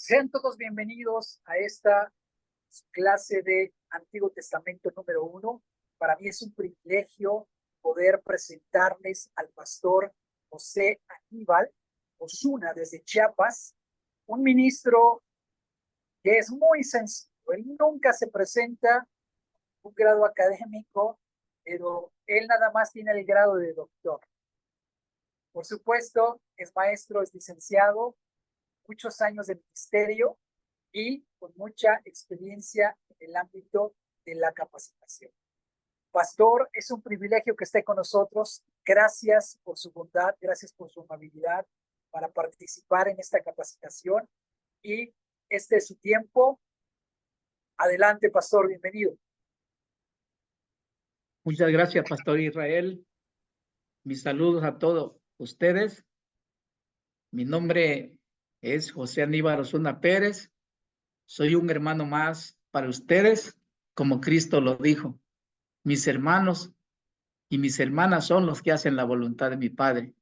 Sean todos bienvenidos a esta clase de Antiguo Testamento número 1. Para mí es un privilegio poder presentarles al pastor José Aníbal Osuna desde Chiapas, un ministro que es muy sencillo. Él nunca se presenta un grado académico, pero él nada más tiene el grado de doctor. Por supuesto, es maestro, es licenciado, muchos años de ministerio y con mucha experiencia en el ámbito de la capacitación. Pastor, es un privilegio que esté con nosotros. Gracias por su bondad, gracias por su amabilidad para participar en esta capacitación y este es su tiempo. Adelante, pastor, bienvenido. Muchas gracias, Pastor Israel. Mis saludos a todos ustedes. Mi nombre es José Aníbal Osuna Pérez. Soy un hermano más para ustedes, como Cristo lo dijo. Mis hermanos y mis hermanas son los que hacen la voluntad de mi Padre.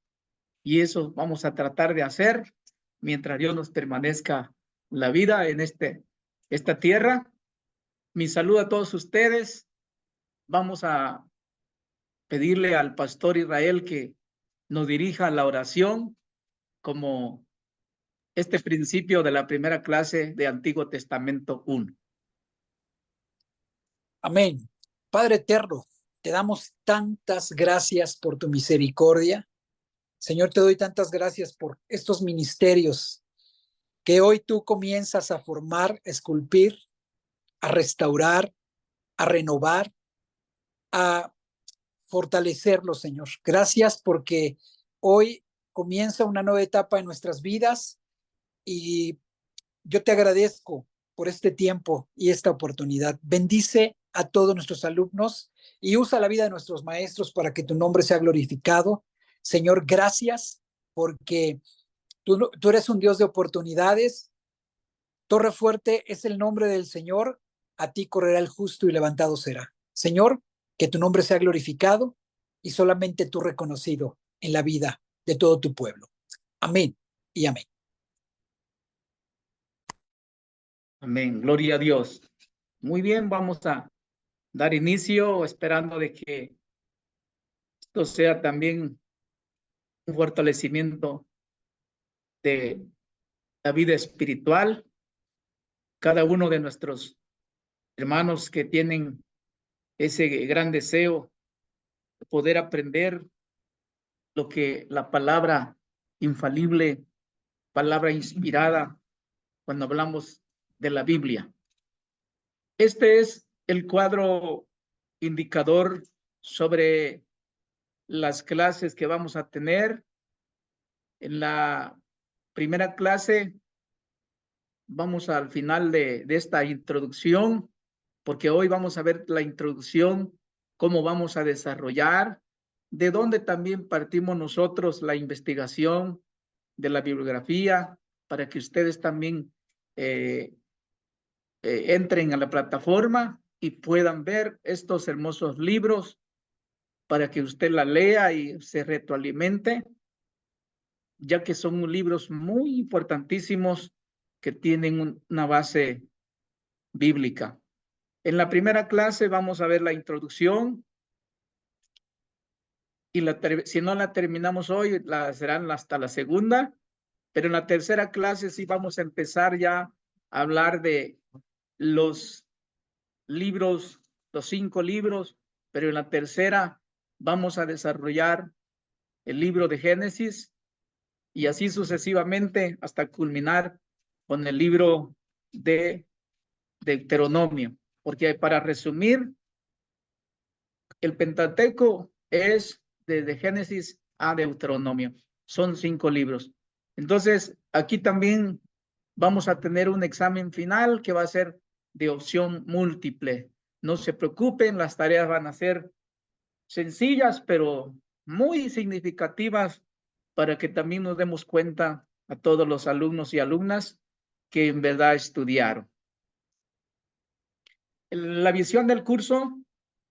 Y eso vamos a tratar de hacer mientras Dios nos permanezca la vida en esta tierra. Mi saludo a todos ustedes. Vamos a pedirle al pastor Israel que nos dirija la oración como este principio de la primera clase de Antiguo Testamento 1. Amén. Padre eterno, te damos tantas gracias por tu misericordia. Señor, te doy tantas gracias por estos ministerios que hoy tú comienzas a formar, a esculpir, a restaurar, a renovar, a fortalecerlos, Señor. Gracias porque hoy comienza una nueva etapa en nuestras vidas y yo te agradezco por este tiempo y esta oportunidad. Bendice a todos nuestros alumnos y usa la vida de nuestros maestros para que tu nombre sea glorificado. Señor, gracias porque tú eres un Dios de oportunidades. Torre fuerte es el nombre del Señor. A ti correrá el justo y levantado será. Señor, que tu nombre sea glorificado y solamente tú reconocido en la vida de todo tu pueblo. Amén y amén. Amén. Gloria a Dios. Muy bien, vamos a dar inicio esperando de que esto sea también un fortalecimiento de la vida espiritual. Cada uno de nuestros hermanos que tienen ese gran deseo de poder aprender lo que la palabra infalible, palabra inspirada, cuando hablamos de la Biblia. Este es el cuadro indicador sobre las clases que vamos a tener. En la primera clase vamos al final de esta introducción, porque hoy vamos a ver la introducción, cómo vamos a desarrollar, de dónde también partimos nosotros la investigación de la bibliografía, para que ustedes también entren a la plataforma y puedan ver estos hermosos libros para que usted la lea y se retroalimente, ya que son libros muy importantísimos que tienen una base bíblica. En la primera clase vamos a ver la introducción y si no la terminamos hoy, la serán hasta la segunda, pero en la tercera clase sí vamos a empezar ya a hablar de los libros, los 5 libros, pero en la tercera vamos a desarrollar el libro de Génesis y así sucesivamente hasta culminar con el libro de Deuteronomio. Porque para resumir, el Pentateuco es desde Génesis a Deuteronomio. Son 5 libros. Entonces, aquí también vamos a tener un examen final que va a ser de opción múltiple. No se preocupen, las tareas van a ser sencillas, pero muy significativas para que también nos demos cuenta a todos los alumnos y alumnas que en verdad estudiaron. La visión del curso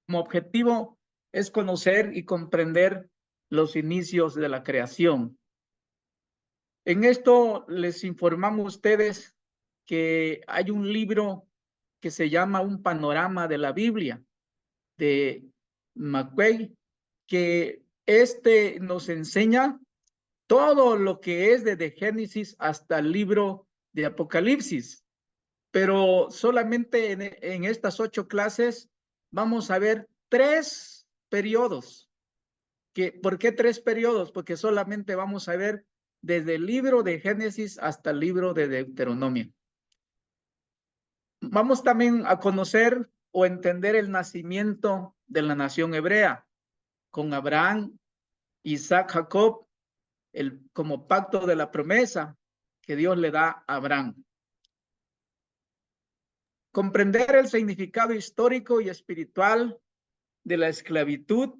como objetivo es conocer y comprender los inicios de la creación. En esto les informamos a ustedes que hay un libro que se llama Un panorama de la Biblia, de McQuay, que nos enseña todo lo que es desde Génesis hasta el libro de Apocalipsis. Pero solamente en estas 8 clases vamos a ver 3 periodos. ¿Por qué 3 periodos? Porque solamente vamos a ver desde el libro de Génesis hasta el libro de Deuteronomio. Vamos también a conocer o entender el nacimiento de la nación hebrea con Abraham, Isaac, Jacob, como pacto de la promesa que Dios le da a Abraham. Comprender el significado histórico y espiritual de la esclavitud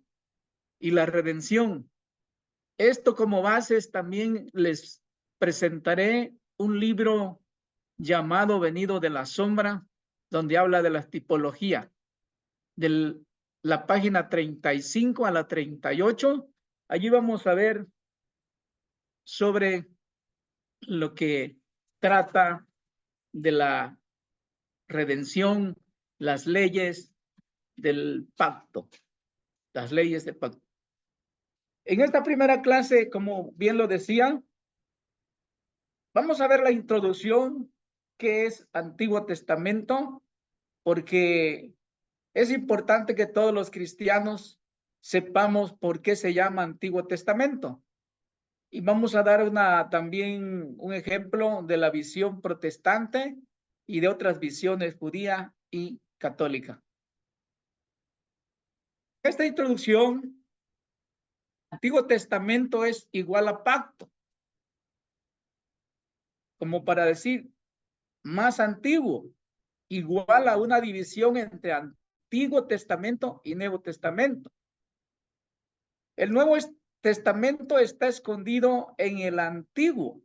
y la redención. Esto como bases también les presentaré un libro llamado Venido de la Sombra, donde habla de la tipología, de la página 35 a la 38. Allí vamos a ver sobre lo que trata de la redención, las leyes del pacto, las leyes del pacto. En esta primera clase, como bien lo decía, vamos a ver la introducción, que es Antiguo Testamento, porque es importante que todos los cristianos sepamos por qué se llama Antiguo Testamento. Y vamos a dar también un ejemplo de la visión protestante y de otras visiones judía y católica. Esta introducción, Antiguo Testamento es igual a pacto, como para decir más antiguo, igual a una división entre Antiguo Testamento y Nuevo Testamento. El Nuevo Testamento está escondido en el Antiguo,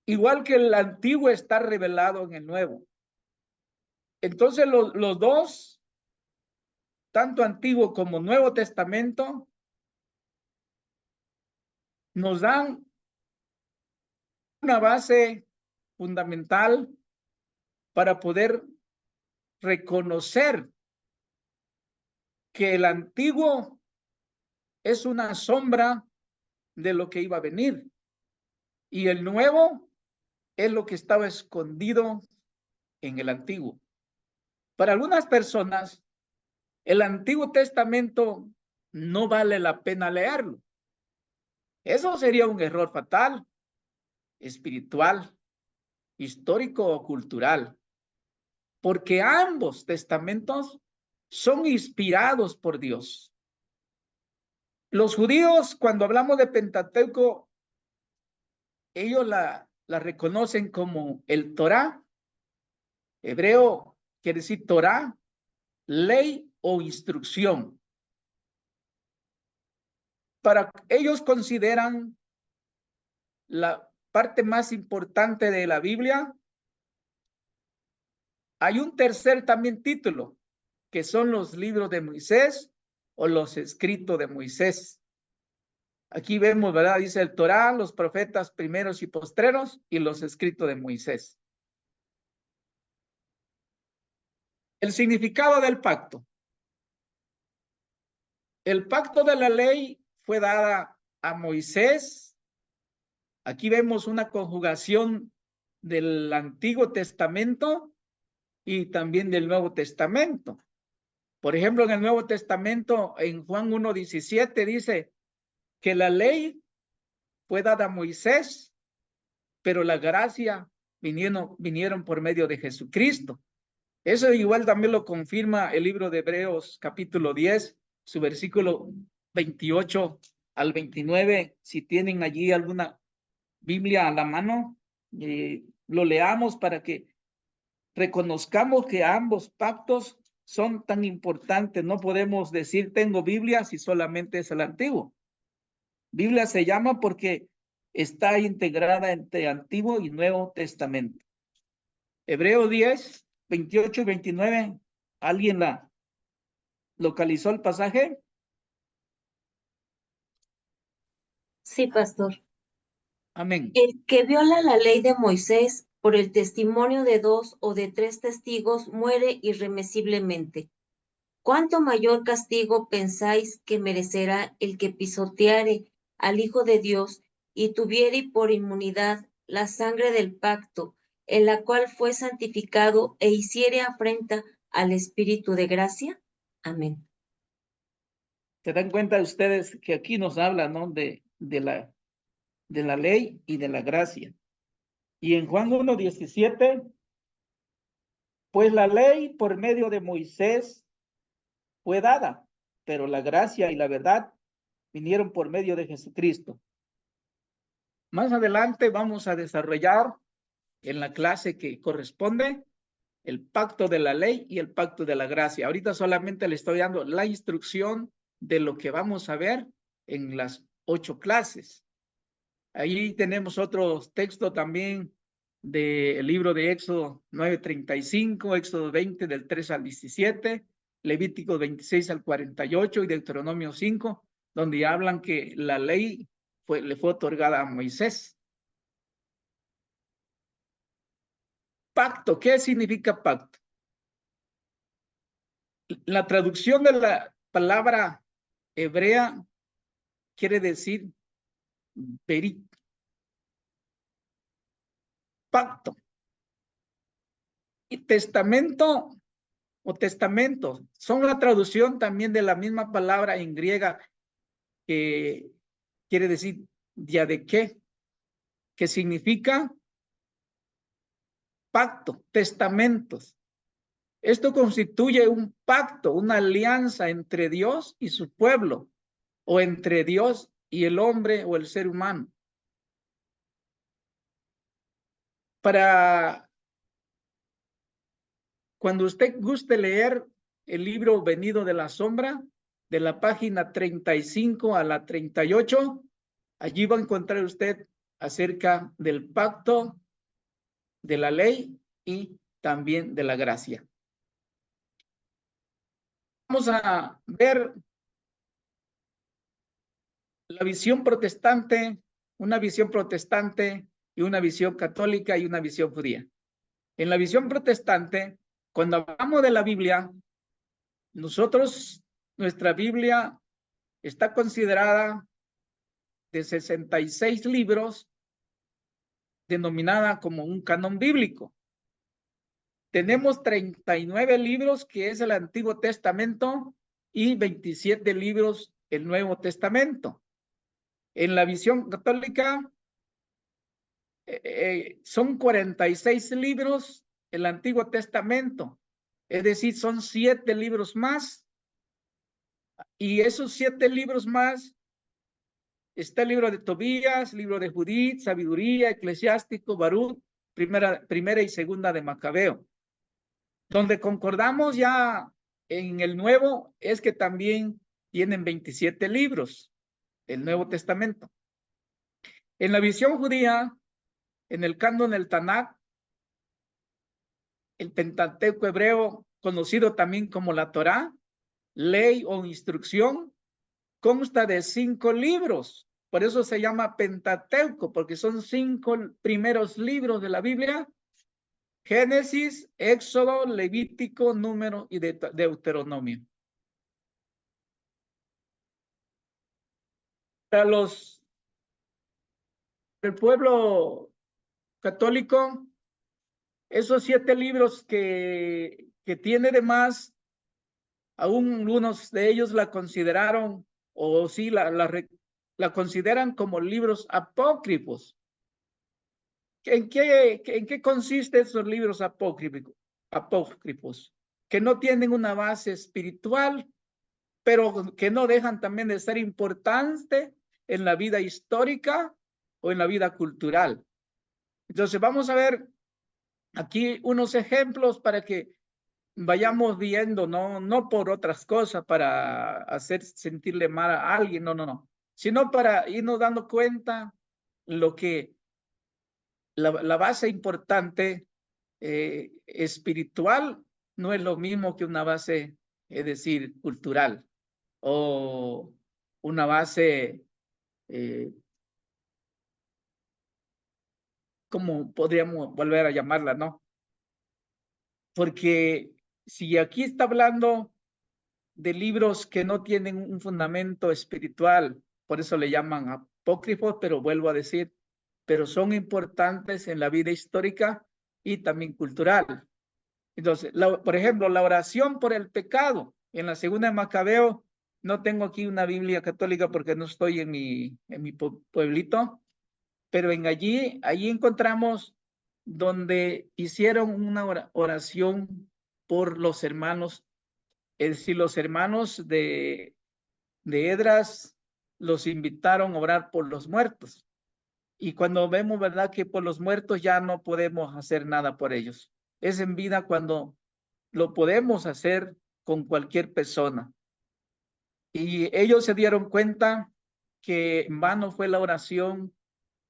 igual que el Antiguo está revelado en el Nuevo. Entonces los dos, tanto Antiguo como Nuevo Testamento, nos dan una base fundamental para poder reconocer que el Antiguo es una sombra de lo que iba a venir y el Nuevo es lo que estaba escondido en el Antiguo. Para algunas personas, el Antiguo Testamento no vale la pena leerlo. Eso sería un error fatal, espiritual, histórico o cultural, porque ambos testamentos son inspirados por Dios. Los judíos, cuando hablamos de Pentateuco, ellos la reconocen como el Torá. Hebreo quiere decir Torá, ley o instrucción. Para ellos consideran la parte más importante de la Biblia. Hay un tercer también título, que son los libros de Moisés o los escritos de Moisés. Aquí vemos, ¿verdad? Dice el Torá, los profetas primeros y postreros y los escritos de Moisés. El significado del pacto. El pacto de la ley fue dada a Moisés. Aquí vemos una conjugación del Antiguo Testamento y también del Nuevo Testamento. Por ejemplo, en el Nuevo Testamento, en Juan 1:17 dice que la ley fue dada a Moisés, pero la gracia vinieron por medio de Jesucristo. Eso igual también lo confirma el libro de Hebreos capítulo 10, su versículo 28 al 29. Si tienen allí alguna Biblia a la mano, lo leamos para que reconozcamos que ambos pactos son tan importantes. No podemos decir tengo Biblia si solamente es el Antiguo. Biblia se llama porque está integrada entre Antiguo y Nuevo Testamento. Hebreo 10, 28 y 29. ¿Alguien la localizó el pasaje? Sí, pastor. Amén. El que viola la ley de Moisés por el testimonio de 2 o de 3 testigos muere irremisiblemente. ¿Cuánto mayor castigo pensáis que merecerá el que pisoteare al Hijo de Dios y tuviere por inmunidad la sangre del pacto, en la cual fue santificado e hiciere afrenta al Espíritu de gracia? Amén. ¿Se dan cuenta ustedes que aquí nos habla, ¿no? de la ley y de la gracia? Y en Juan 1:17, pues la ley por medio de Moisés fue dada, pero la gracia y la verdad vinieron por medio de Jesucristo. Más adelante vamos a desarrollar en la clase que corresponde el pacto de la ley y el pacto de la gracia. Ahorita solamente le estoy dando la instrucción de lo que vamos a ver en las 8 clases. Ahí tenemos otro texto también del libro de Éxodo 9:35, Éxodo 20 del 3 al 17, Levítico 26 al 48 y Deuteronomio 5, donde hablan que la ley le fue otorgada a Moisés. Pacto, ¿qué significa pacto? La traducción de la palabra hebrea quiere decir berit, pacto. Y testamento o testamento son la traducción también de la misma palabra en griega que quiere decir diadequé, que significa pacto, testamentos. Esto constituye un pacto, una alianza entre Dios y su pueblo, o entre Dios y el hombre o el ser humano. Para cuando usted guste leer el libro Venido de la Sombra, de la página 35 a la 38, allí va a encontrar usted acerca del pacto, de la ley y también de la gracia. Vamos a ver la visión protestante, una visión protestante y una visión católica y una visión judía. En la visión protestante, cuando hablamos de la Biblia, nuestra Biblia está considerada de 66 libros, denominada como un canon bíblico. Tenemos 39 libros, que es el Antiguo Testamento, y 27 libros, el Nuevo Testamento. En la visión católica, son 46 libros el Antiguo Testamento, es decir, son 7 libros más, y esos 7 libros más está el libro de Tobías, libro de Judith, Sabiduría, Eclesiástico, Baruch, primera y segunda de Macabeo. Donde concordamos ya en el Nuevo es que también tienen 27 libros, el Nuevo Testamento. En la visión judía, en el canon del Tanakh, el Pentateuco hebreo, conocido también como la Torá, ley o instrucción, consta de 5 libros. Por eso se llama Pentateuco, porque son 5 primeros libros de la Biblia: Génesis, Éxodo, Levítico, Número y Deuteronomio. Para el pueblo católico, esos 7 libros que tiene de más, aún algunos de ellos la consideraron, o sí, la consideran como libros apócrifos. ¿En qué consisten esos libros apócrifos? Que no tienen una base espiritual, pero que no dejan también de ser importantes en la vida histórica o en la vida cultural. Entonces vamos a ver aquí unos ejemplos para que vayamos viendo, no por otras cosas, para hacer sentirle mal a alguien, no, sino para irnos dando cuenta lo que la base importante espiritual no es lo mismo que una base, es decir, cultural, o una base como podríamos volver a llamarla, ¿no? Porque si aquí está hablando de libros que no tienen un fundamento espiritual, por eso le llaman apócrifos, pero vuelvo a decir, pero son importantes en la vida histórica y también cultural. Entonces, por ejemplo, la oración por el pecado, en la segunda de Macabeo, no tengo aquí una Biblia católica porque no estoy en mi pueblito, pero allí encontramos donde hicieron una oración por los hermanos, es decir, los hermanos de Edras los invitaron a orar por los muertos. Y cuando vemos, ¿verdad?, que por los muertos ya no podemos hacer nada por ellos. Es en vida cuando lo podemos hacer con cualquier persona. Y ellos se dieron cuenta que en vano fue la oración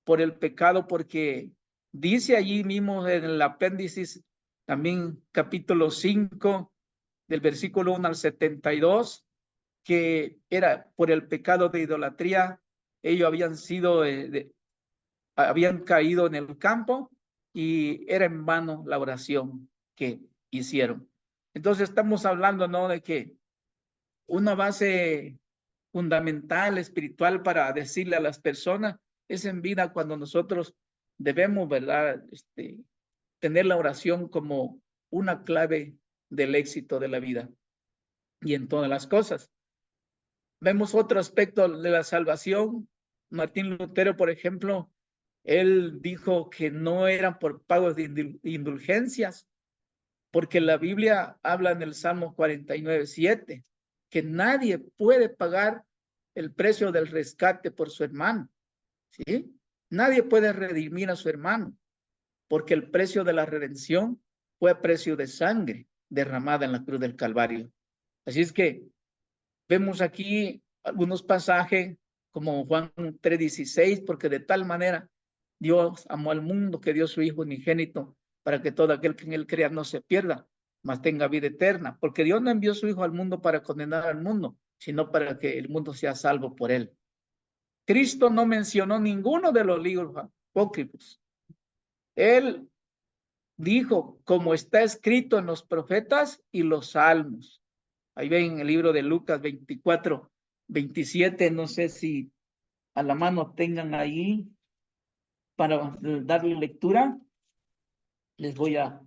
por el pecado, porque dice allí mismo en el apéndice, también capítulo 5, del versículo 1 al 72, que era por el pecado de idolatría. Ellos habían sido, habían caído en el campo y era en vano la oración que hicieron. Entonces estamos hablando, ¿no?, de que una base fundamental, espiritual, para decirle a las personas, es en vida cuando nosotros debemos, ¿verdad?, tener la oración como una clave del éxito de la vida y en todas las cosas. Vemos otro aspecto de la salvación. Martín Lutero, por ejemplo, él dijo que no eran por pagos de indulgencias, porque la Biblia habla en el Salmo 49:7, que nadie puede pagar el precio del rescate por su hermano, ¿sí? Nadie puede redimir a su hermano, porque el precio de la redención fue precio de sangre derramada en la cruz del Calvario. Así es que vemos aquí algunos pasajes como Juan 3:16, porque de tal manera Dios amó al mundo que dio su Hijo unigénito para que todo aquel que en él crea no se pierda, mas tenga vida eterna. Porque Dios no envió su Hijo al mundo para condenar al mundo, sino para que el mundo sea salvo por él. Cristo no mencionó ninguno de los libros apócrifos. Él dijo, como está escrito en los profetas y los salmos. Ahí ven en el libro de Lucas 24:27, no sé si a la mano tengan ahí para darle lectura. Les voy a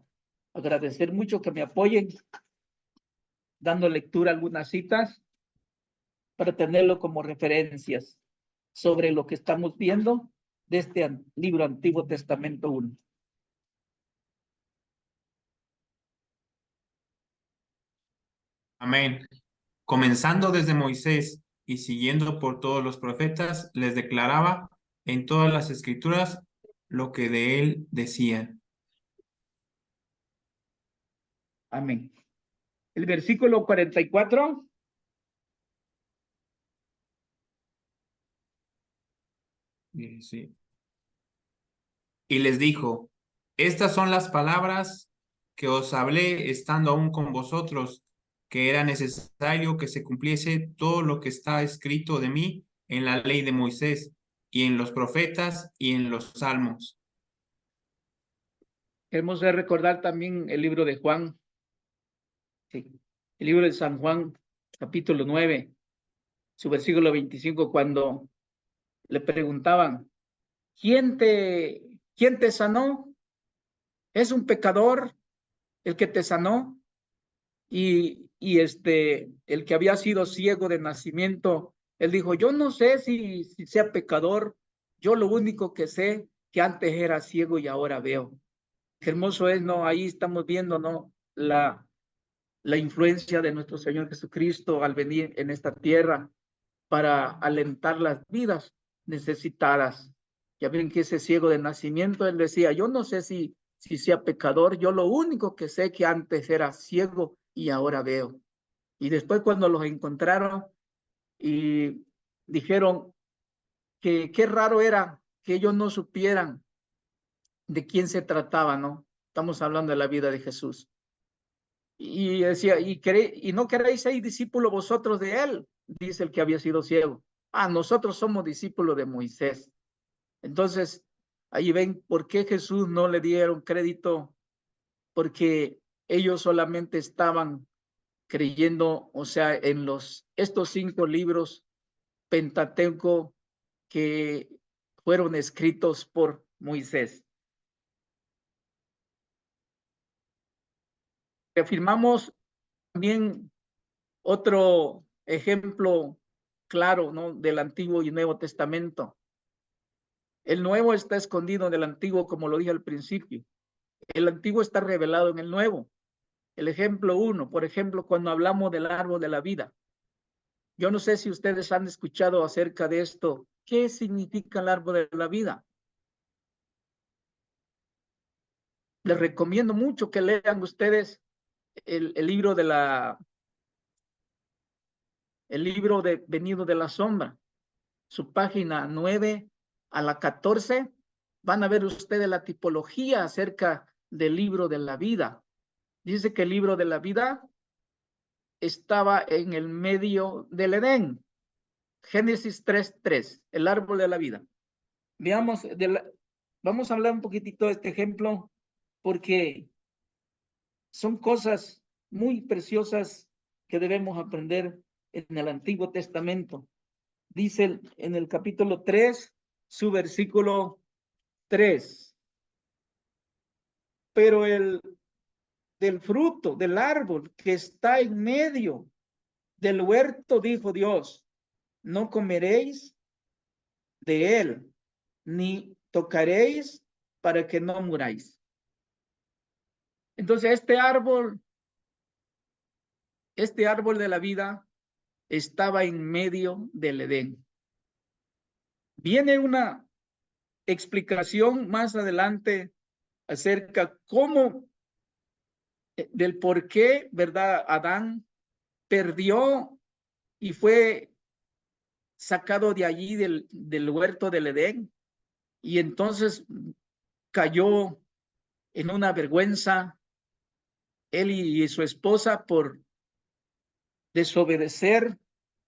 agradecer mucho que me apoyen dando lectura a algunas citas para tenerlo como referencias sobre lo que estamos viendo de este libro Antiguo Testamento 1. Amén. Comenzando desde Moisés y siguiendo por todos los profetas, les declaraba en todas las escrituras lo que de él decían. Amén. El versículo 44. Sí. Y les dijo, estas son las palabras que os hablé estando aún con vosotros, que era necesario que se cumpliese todo lo que está escrito de mí en la ley de Moisés y en los profetas y en los salmos. Queremos recordar también el libro de Juan, sí, el libro de San Juan, capítulo 9, su versículo 25, cuando le preguntaban, ¿quién te sanó? ¿Es un pecador el que te sanó? Y el que había sido ciego de nacimiento, él dijo, yo no sé si sea pecador, yo lo único que sé que antes era ciego y ahora veo. Qué hermoso es, ¿no? Ahí estamos viendo, ¿no?, la influencia de nuestro Señor Jesucristo al venir en esta tierra para alentar las vidas necesitadas. Ya ven que ese ciego de nacimiento, él decía, yo no sé si sea pecador, yo lo único que sé que antes era ciego y ahora veo. Y después cuando los encontraron y dijeron que qué raro era que ellos no supieran de quién se trataba, ¿no? Estamos hablando de la vida de Jesús. Y decía, y no queréis ser discípulos vosotros de él, dice el que había sido ciego. Nosotros somos discípulos de Moisés. Entonces, Ahí ven por qué Jesús no le dieron crédito, porque ellos solamente estaban creyendo, o sea, en estos 5 libros Pentateuco que fueron escritos por Moisés. Afirmamos también otro ejemplo claro, ¿no?, del Antiguo y Nuevo Testamento. El Nuevo está escondido en el Antiguo, como lo dije al principio. El Antiguo está revelado en el Nuevo. El ejemplo 1, por ejemplo, cuando hablamos del árbol de la vida. Yo no sé si ustedes han escuchado acerca de esto. ¿Qué significa el árbol de la vida? Les recomiendo mucho que lean ustedes el libro de Venido de la Sombra, su página 9 a la 14. Van a ver ustedes la tipología acerca del libro de la vida. Dice que el libro de la vida estaba en el medio del Edén. Génesis 3:3, el árbol de la vida. Veamos, vamos a hablar un poquitito de este ejemplo, porque son cosas muy preciosas que debemos aprender en el Antiguo Testamento. Dice en el capítulo 3, su versículo 3. Pero del fruto del árbol que está en medio del huerto, dijo Dios, no comeréis de él, ni tocaréis para que no muráis. Entonces este árbol de la vida estaba en medio del Edén. Viene una explicación más adelante acerca del por qué, ¿verdad?, Adán perdió y fue sacado de allí del huerto del Edén, y entonces cayó en una vergüenza él y su esposa por desobedecer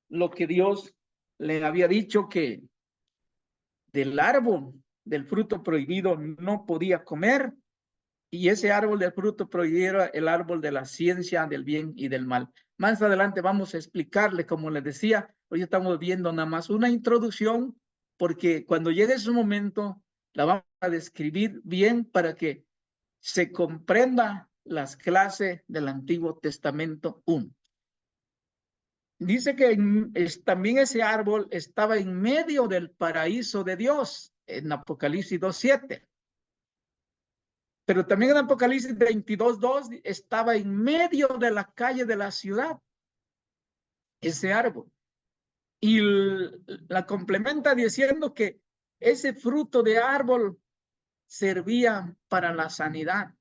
lo que Dios le había dicho, que del árbol del fruto prohibido no podía comer, y ese árbol del fruto prohibido era el árbol de la ciencia del bien y del mal. Más adelante vamos a explicarle, como les decía, hoy estamos viendo nada más una introducción, porque cuando llegue ese momento la vamos a describir bien para que se comprenda las clases del Antiguo Testamento 1. Dice que también ese árbol estaba en medio del paraíso de Dios, en Apocalipsis 2:7. Pero también en Apocalipsis 22:2 estaba en medio de la calle de la ciudad, ese árbol. Y la complementa diciendo que ese fruto de árbol servía para la sanidad.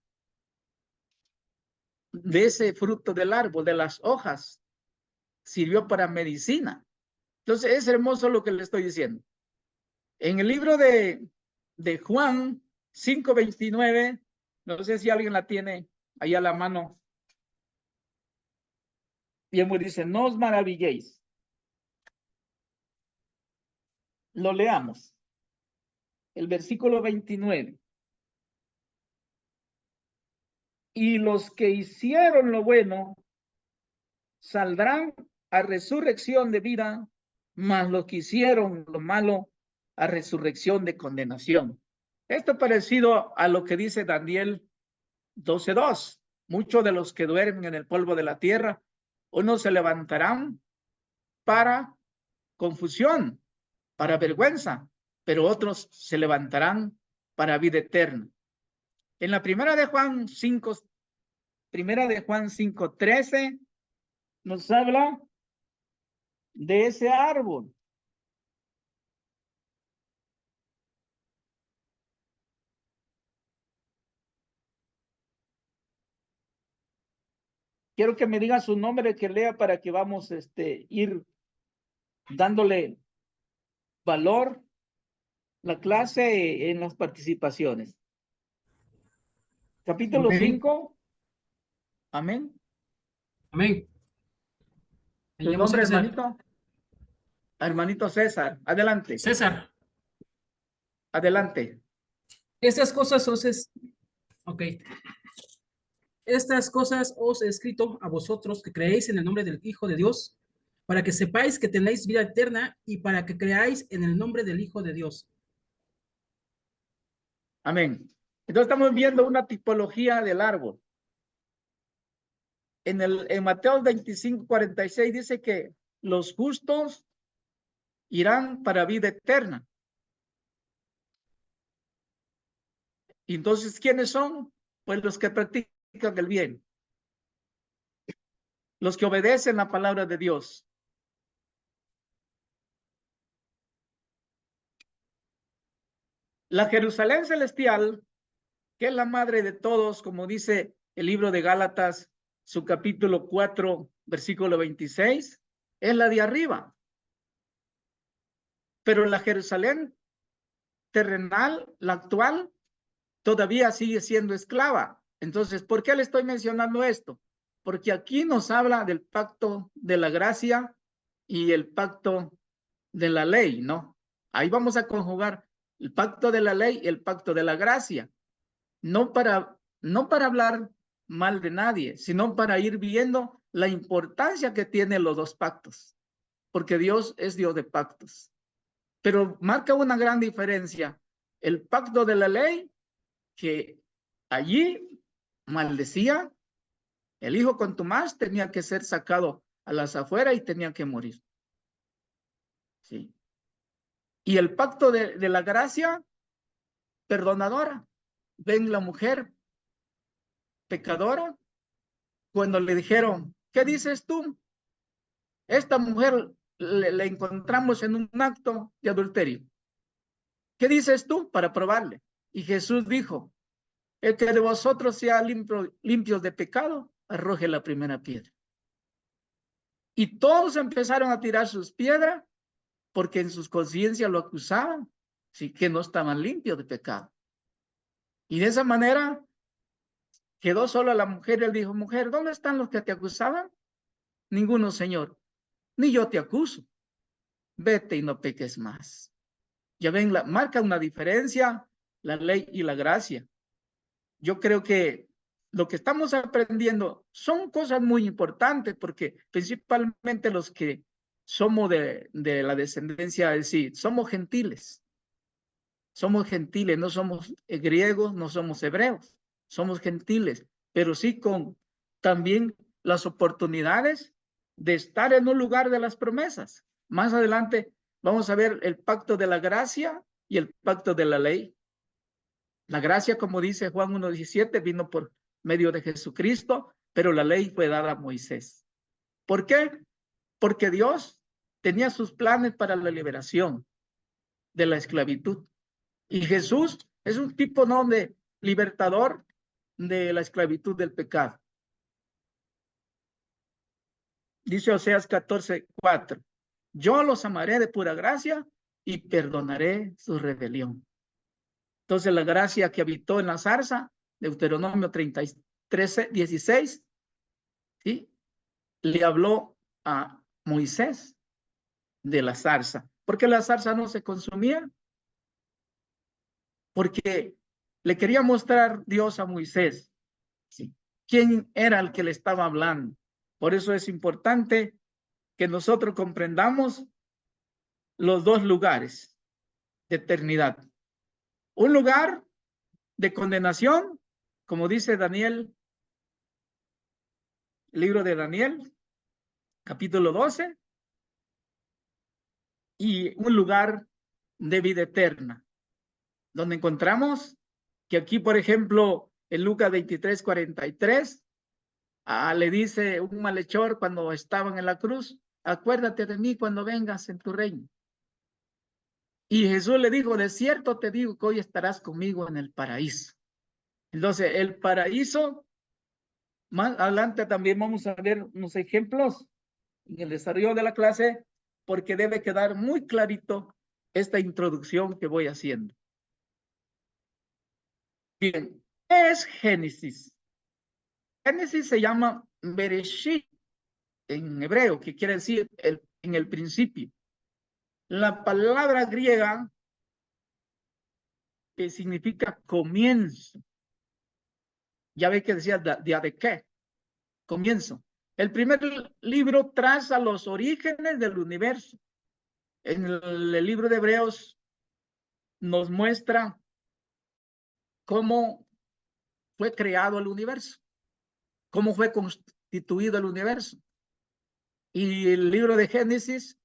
De ese fruto del árbol, de las hojas, sirvió para medicina. Entonces es hermoso lo que le estoy diciendo. En el libro de Juan 5:29, no sé si alguien la tiene ahí a la mano. Bien, pues dice, no os maravilléis. Lo leamos. El versículo 29. Y los que hicieron lo bueno saldrán a resurrección de vida, mas los que hicieron lo malo a resurrección de condenación. Esto parecido a lo que dice Daniel 12:2. Muchos de los que duermen en el polvo de la tierra, unos se levantarán para confusión, para vergüenza, pero otros se levantarán para vida eterna. En la primera de Juan 5:13 nos habla de ese árbol. Quiero que me diga su nombre, que lea para que vamos ir dándole valor la clase en las participaciones. Capítulo 5. Amén. Amén. Me ¿Tu llamo nombre, César. hermanito? Hermanito César, adelante. César. Adelante. Estas cosas ok. Estas cosas os he escrito a vosotros que creéis en el nombre del Hijo de Dios, para que sepáis que tenéis vida eterna y para que creáis en el nombre del Hijo de Dios. Amén. Entonces estamos viendo una tipología del árbol. En Mateo 25:46 dice que los justos irán para vida eterna. Y entonces, ¿quiénes son? Pues los que practican el bien, los que obedecen la palabra de Dios. La Jerusalén celestial, que es la madre de todos, como dice el libro de Gálatas, su capítulo 4, versículo 26, es la de arriba. Pero la Jerusalén terrenal, la actual, todavía sigue siendo esclava. Entonces, ¿por qué le estoy mencionando esto? Porque aquí nos habla del pacto de la gracia y el pacto de la ley, ¿no? Ahí vamos a conjugar el pacto de la ley y el pacto de la gracia. No para hablar mal de nadie, sino para ir viendo la importancia que tienen los dos pactos, porque Dios es Dios de pactos. Pero marca una gran diferencia. El pacto de la ley, que allí maldecía, el hijo contumaz tenía que ser sacado a las afueras y tenía que morir. Sí. Y el pacto de la gracia perdonadora. Ven la mujer pecadora, cuando le dijeron, ¿qué dices tú? Esta mujer le encontramos en un acto de adulterio. ¿Qué dices tú? Para probarle. Y Jesús dijo, el que de vosotros sea limpios de pecado, arroje la primera piedra. Y todos empezaron a tirar sus piedras porque en sus conciencias lo acusaban, sí, que no estaban limpios de pecado. Y de esa manera quedó sola la mujer. Él dijo, mujer, ¿dónde están los que te acusaban? Ninguno, Señor, ni yo te acuso. Vete y no peques más. Ya ven, marca una diferencia la ley y la gracia. Yo creo que lo que estamos aprendiendo son cosas muy importantes, porque principalmente los que somos de la descendencia, es decir, somos gentiles, no somos griegos, no somos hebreos, somos gentiles, pero sí con también las oportunidades de estar en un lugar de las promesas. Más adelante vamos a ver el pacto de la gracia y el pacto de la ley. La gracia, como dice Juan 1:17, vino por medio de Jesucristo, pero la ley fue dada a Moisés. ¿Por qué? Porque Dios tenía sus planes para la liberación de la esclavitud. Y Jesús es un tipo, ¿no?, de libertador de la esclavitud del pecado. Dice Oseas 14:4, yo los amaré de pura gracia y perdonaré su rebelión. Entonces la gracia que habitó en la zarza, Deuteronomio 33:16, ¿sí?, le habló a Moisés de la zarza. ¿Por qué la zarza no se consumía? Porque le quería mostrar Dios a Moisés, ¿sí?, quién era el que le estaba hablando. Por eso es importante que nosotros comprendamos los dos lugares de eternidad. Un lugar de condenación, como dice Daniel, el libro de Daniel, capítulo 12, y un lugar de vida eterna, donde encontramos que aquí, por ejemplo, en Lucas 23:43, le dice un malhechor cuando estaban en la cruz, acuérdate de mí cuando vengas en tu reino. Y Jesús le dijo, de cierto te digo que hoy estarás conmigo en el paraíso. Entonces, el paraíso, más adelante también vamos a ver unos ejemplos en el desarrollo de la clase, porque debe quedar muy clarito esta introducción que voy haciendo. Bien, ¿qué es Génesis? Génesis se llama Bereshit en hebreo, que quiere decir en el principio. La palabra griega que significa comienzo. Ya ve que decía día de qué, comienzo. El primer libro traza los orígenes del universo. En el libro de Hebreos nos muestra cómo fue creado el universo, cómo fue constituido el universo. Y el libro de Génesis,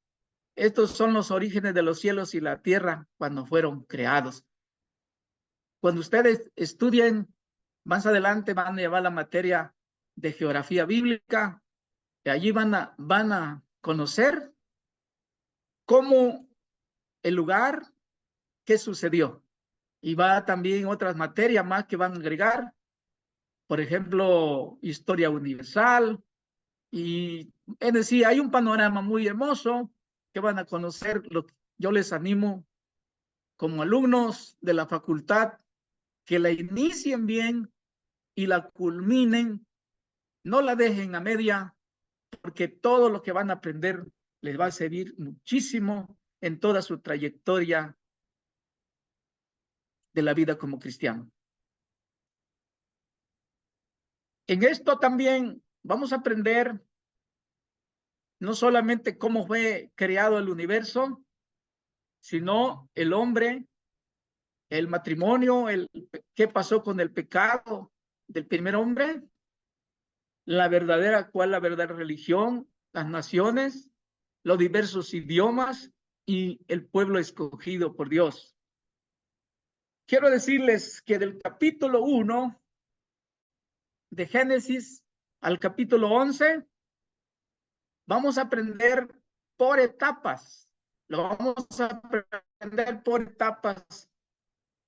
estos son los orígenes de los cielos y la tierra cuando fueron creados. Cuando ustedes estudien, más adelante van a llevar la materia de geografía bíblica, y allí van a conocer cómo el lugar, qué sucedió. Y va también otras materias más que van a agregar, por ejemplo, historia universal. Y es decir, hay un panorama muy hermoso que van a conocer. Yo les animo como alumnos de la facultad que la inicien bien y la culminen, no la dejen a media, porque todo lo que van a aprender les va a servir muchísimo en toda su trayectoria de la vida como cristiano. En esto también vamos a aprender no solamente cómo fue creado el universo, sino el hombre, el matrimonio, qué pasó con el pecado del primer hombre, la verdadera religión, las naciones, los diversos idiomas y el pueblo escogido por Dios. Quiero decirles que del capítulo 1 de Génesis al capítulo 11, vamos a aprender por etapas. Lo vamos a aprender por etapas.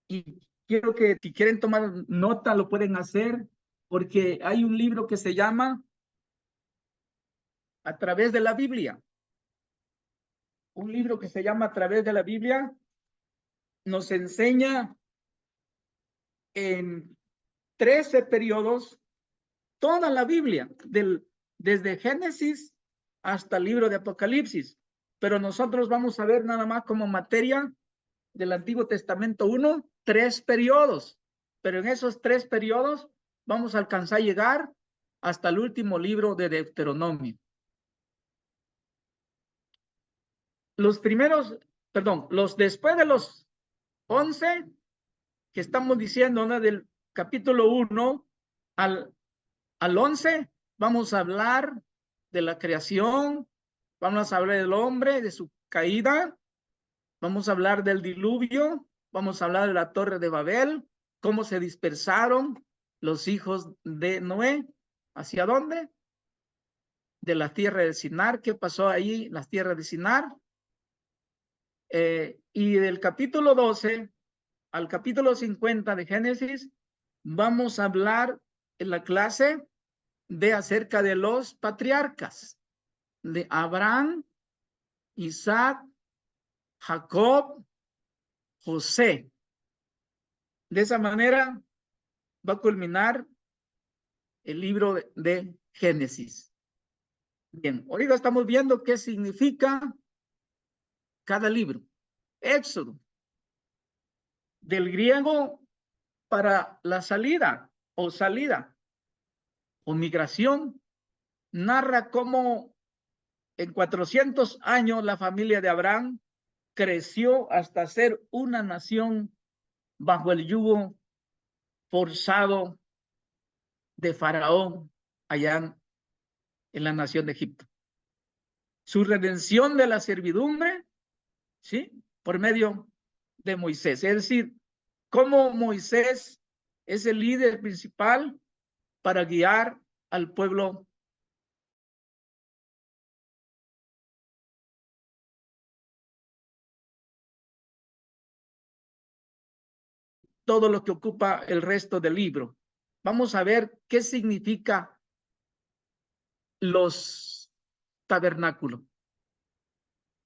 Y quiero que si quieren tomar nota, lo pueden hacer, porque hay un libro que se llama A través de la Biblia. Un libro que se llama A través de la Biblia nos enseña en 13 periodos toda la Biblia, desde Génesis hasta el libro de Apocalipsis. Pero nosotros vamos a ver nada más como materia del Antiguo Testamento 1, 3 periodos. Pero en esos 3 periodos vamos a alcanzar a llegar hasta el último libro de Deuteronomio. Los después de los 11 que estamos diciendo, ¿no? Del capítulo 1 al 11, vamos a hablar de la creación, vamos a hablar del hombre, de su caída, vamos a hablar del diluvio, vamos a hablar de la Torre de Babel, cómo se dispersaron los hijos de Noé. ¿Hacia dónde? De la tierra de Sinar. ¿Qué pasó ahí, las tierras de Sinar? Y del capítulo 12 al capítulo 50 de Génesis, vamos a hablar en la clase de acerca de los patriarcas, de Abraham, Isaac, Jacob, José. De esa manera va a culminar el libro de Génesis. Bien, ahorita estamos viendo qué significa cada libro. Éxodo, del griego para la salida o migración, narra cómo en 400 años la familia de Abraham creció hasta ser una nación bajo el yugo forzado de Faraón allá en la nación de Egipto. Su redención de la servidumbre, ¿sí? Por medio de Moisés. Es decir, cómo Moisés es el líder principal para guiar al pueblo todo lo que ocupa el resto del libro. Vamos a ver qué significa los tabernáculos.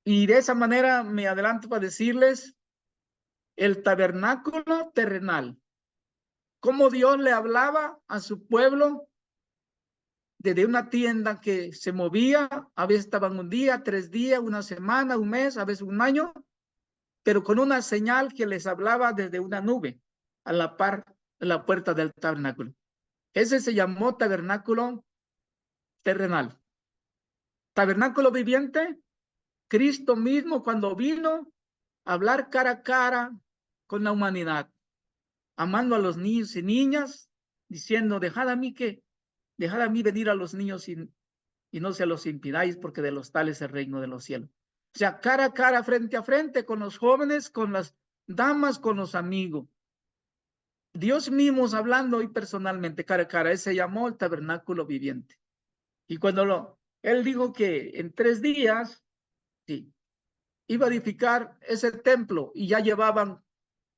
Y de esa manera me adelanto para decirles el tabernáculo terrenal. Cómo Dios le hablaba a su pueblo desde una tienda que se movía, a veces estaban un día, 3 días, una semana, un mes, a veces un año, pero con una señal que les hablaba desde una nube a la par de la puerta del tabernáculo. Ese se llamó tabernáculo terrenal. Tabernáculo viviente, Cristo mismo cuando vino a hablar cara a cara con la humanidad, amando a los niños y niñas, diciendo, dejad a mí venir a los niños y no se los impidáis, porque de los tales es el reino de los cielos. O sea, cara a cara, frente a frente, con los jóvenes, con las damas, con los amigos. Dios mismo hablando y personalmente, cara a cara. Ese llamó el tabernáculo viviente. Y cuando él dijo que en 3 días, sí, iba a edificar ese templo, y ya llevaban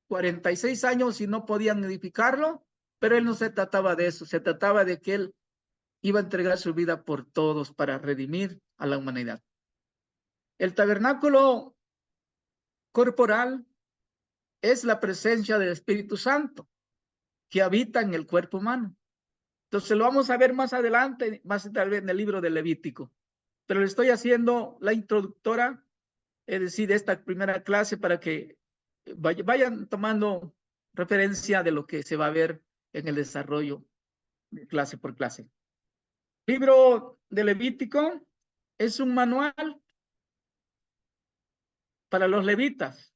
46 años y no podían edificarlo, pero él no se trataba de eso, se trataba de que él iba a entregar su vida por todos para redimir a la humanidad. El tabernáculo corporal es la presencia del Espíritu Santo que habita en el cuerpo humano. Entonces lo vamos a ver más adelante, más tal vez en el libro de Levítico. Pero le estoy haciendo la introductora, es decir, de esta primera clase, para que vayan tomando referencia de lo que se va a ver en el desarrollo de clase por clase. Libro de Levítico es un manual para los levitas.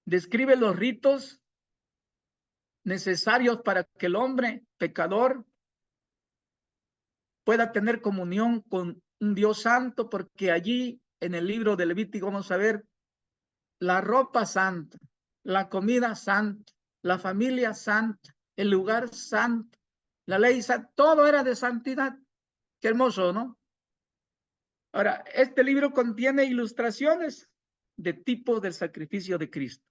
Describe los ritos necesarios para que el hombre pecador pueda tener comunión con un Dios santo, porque allí en el libro de Levítico vamos a ver la ropa santa, la comida santa, la familia santa, el lugar santo, la ley santa, todo era de santidad. Qué hermoso, ¿no? Ahora, este libro contiene ilustraciones de tipos del sacrificio de Cristo.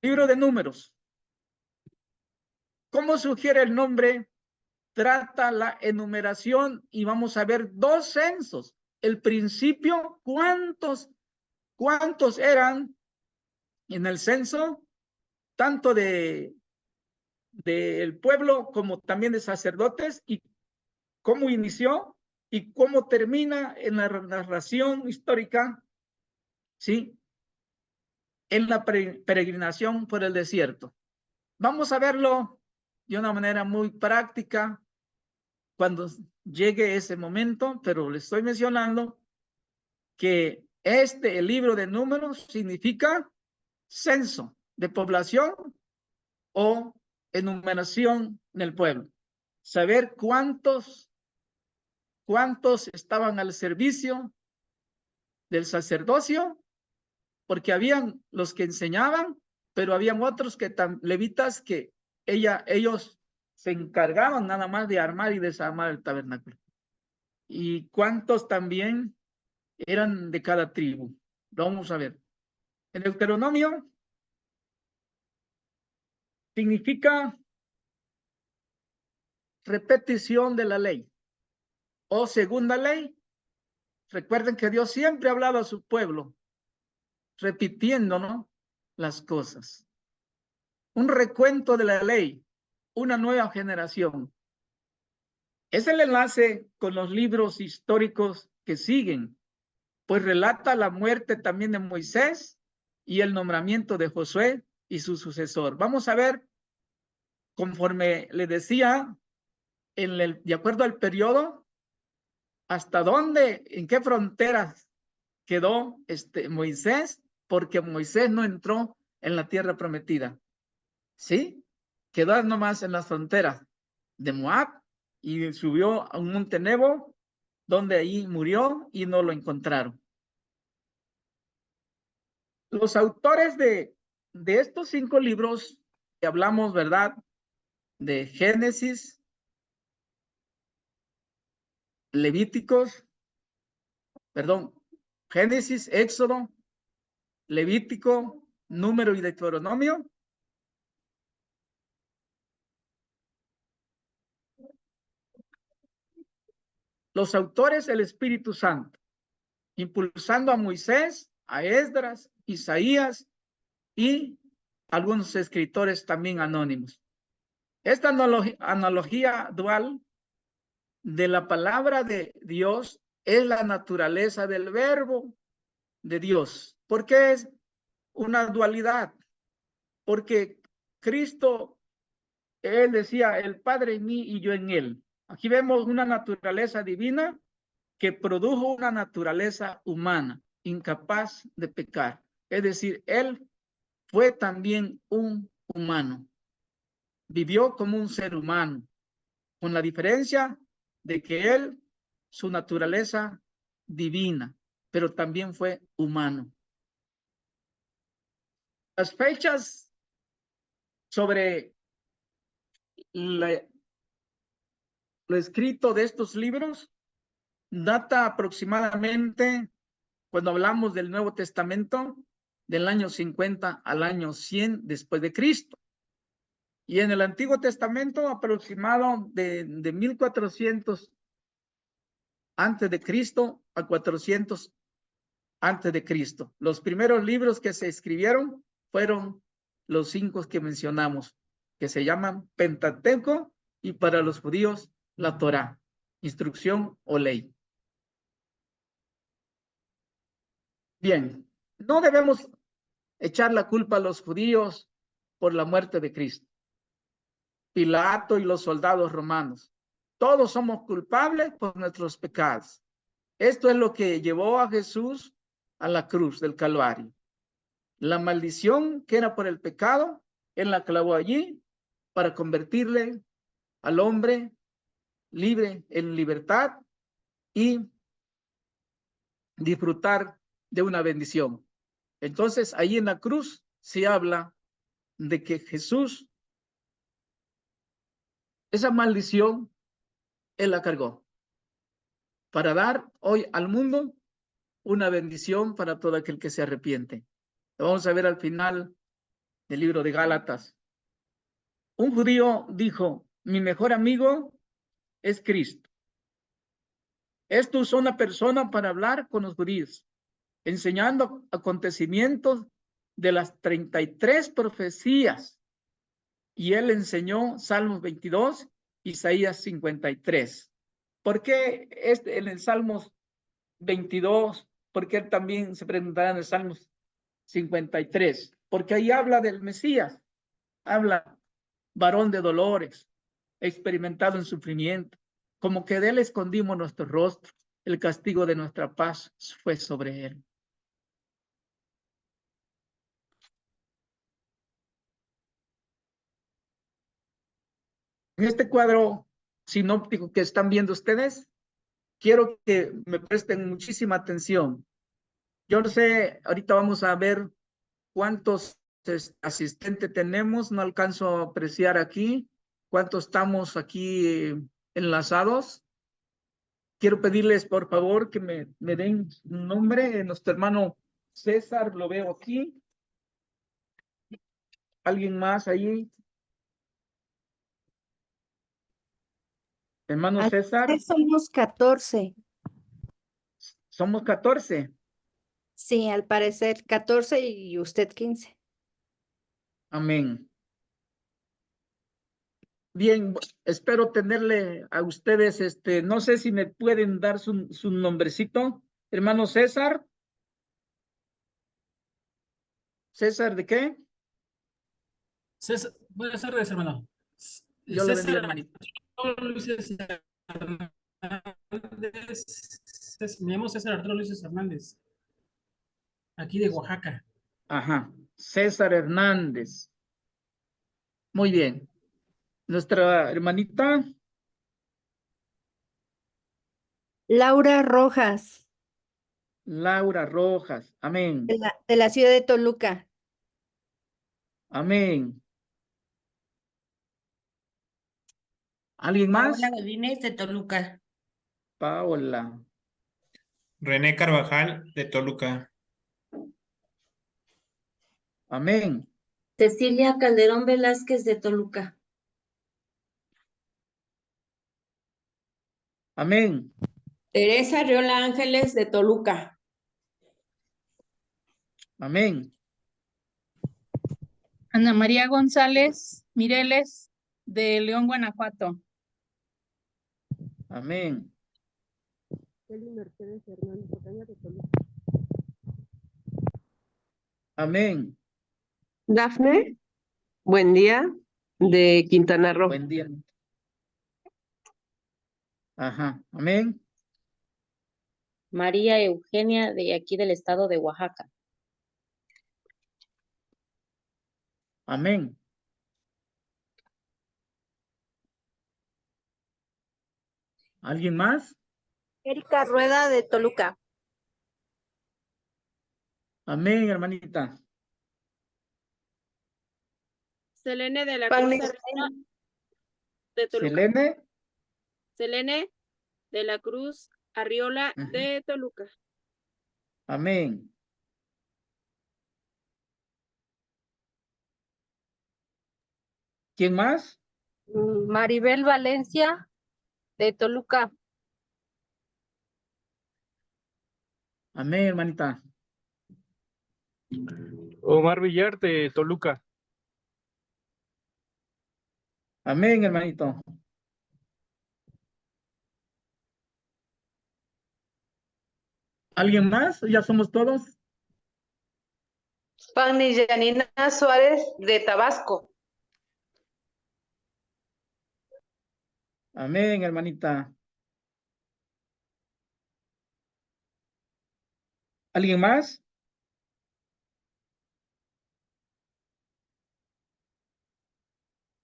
Libro de Números. ¿Cómo sugiere el nombre? Trata la enumeración y vamos a ver 2 censos. El principio, ¿cuántos eran en el censo? Tanto del pueblo como también de sacerdotes, y cómo inició y cómo termina en la narración histórica, ¿sí? En la peregrinación por el desierto. Vamos a verlo de una manera muy práctica cuando llegue ese momento, pero le estoy mencionando que el libro de Números significa censo de población o enumeración del pueblo. Saber cuántos estaban al servicio del sacerdocio, porque habían los que enseñaban, pero habían otros levitas que ellos se encargaban nada más de armar y desarmar el tabernáculo. Y cuántos también eran de cada tribu. Lo vamos a ver. En Deuteronomio significa repetición de la ley o segunda ley. Recuerden que Dios siempre ha hablado a su pueblo repitiéndonos las cosas. Un recuento de la ley, una nueva generación. Es el enlace con los libros históricos que siguen, pues relata la muerte también de Moisés y el nombramiento de Josué y su sucesor. Vamos a ver, conforme le decía, de acuerdo al periodo, hasta dónde, en qué fronteras quedó Moisés, porque Moisés no entró en la tierra prometida. ¿Sí? Quedó nomás en las fronteras de Moab y subió a un monte Nebo, donde ahí murió y no lo encontraron. Los autores de estos 5 libros que hablamos, ¿verdad? De Génesis, Génesis, Éxodo, Levítico, Número y Deuteronomio. Los autores, el Espíritu Santo, impulsando a Moisés, a Esdras, Isaías y algunos escritores también anónimos. Esta analogía dual de la palabra de Dios es la naturaleza del verbo de Dios. ¿Por qué es una dualidad? Porque Cristo, Él decía, el Padre en mí y yo en Él. Aquí vemos una naturaleza divina que produjo una naturaleza humana, incapaz de pecar. Es decir, Él fue también un humano. Vivió como un ser humano, con la diferencia de que Él, su naturaleza divina, pero también fue humano. Las fechas sobre lo escrito de estos libros data aproximadamente, cuando hablamos del Nuevo Testamento, del año 50 al año 100 después de Cristo. Y en el Antiguo Testamento aproximado de 1400 antes de Cristo a 400 antes de Cristo. Los primeros libros que se escribieron fueron los 5 que mencionamos, que se llaman Pentateuco, y para los judíos la Torá, instrucción o ley. Bien, no debemos echar la culpa a los judíos por la muerte de Cristo. Pilato y los soldados romanos. Todos somos culpables por nuestros pecados. Esto es lo que llevó a Jesús a la cruz del Calvario. La maldición que era por el pecado, Él la clavó allí para convertirle al hombre libre en libertad y disfrutar de una bendición. Entonces, ahí en la cruz se habla de que Jesús, esa maldición, Él la cargó para dar hoy al mundo una bendición para todo aquel que se arrepiente. Lo vamos a ver al final del libro de Gálatas. Un judío dijo, mi mejor amigo es Cristo. Esto usó una persona para hablar con los judíos, enseñando acontecimientos de las 33 profecías. Y él enseñó Salmos 22, Isaías 53. ¿Por qué en el Salmos 22? ¿Por qué también se preguntará en el Salmos 53? Porque ahí habla del Mesías, habla varón de dolores, experimentado en sufrimiento, como que de él escondimos nuestro rostro, el castigo de nuestra paz fue sobre él. En este cuadro sinóptico que están viendo ustedes, quiero que me presten muchísima atención. Yo no sé, ahorita vamos a ver cuántos asistentes tenemos, no alcanzo a apreciar aquí, cuántos estamos aquí enlazados. Quiero pedirles, por favor, que me den un nombre. Nuestro hermano César, lo veo aquí. ¿Alguien más ahí? Hermano César. Somos 14. Somos 14. Sí, al parecer 14 y usted 15. Amén. Bien, espero tenerle a ustedes, no sé si me pueden dar su nombrecito. Hermano César. ¿César de qué? César, buenas tardes, hermano. Yo lo bendiga, hermanito. Me llamo César Arturo Luis Hernández, aquí de Oaxaca. Ajá, César Hernández. Muy bien. Nuestra hermanita. Laura Rojas, Laura Rojas. Amén. de la ciudad de Toluca. Amén. ¿Alguien más? Paola Godínez de Toluca. Paola. René Carvajal de Toluca. Amén. Cecilia Calderón Velázquez de Toluca. Amén. Teresa Riola Ángeles de Toluca. Amén. Ana María González Mireles de León, Guanajuato. Amén. Kelly Mercedes Hernández Ocaña de Toluca. Amén. Dafne, buen día, de Quintana Roo. Buen día. Ajá. Amén. María Eugenia, de aquí del estado de Oaxaca. Amén. ¿Alguien más? Erika Rueda de Toluca. Amén, hermanita. Selene de la Cruz Arriola de Toluca. Selene. Selene de la Cruz Arriola de Toluca. Amén. ¿Quién más? Maribel Valencia de Toluca. Amén, hermanita. Omar Villar de Toluca. Amén, hermanito. ¿Alguien más? ¿Ya somos todos? Fanny Yanina Suárez de Tabasco. Amén, hermanita. ¿Alguien más?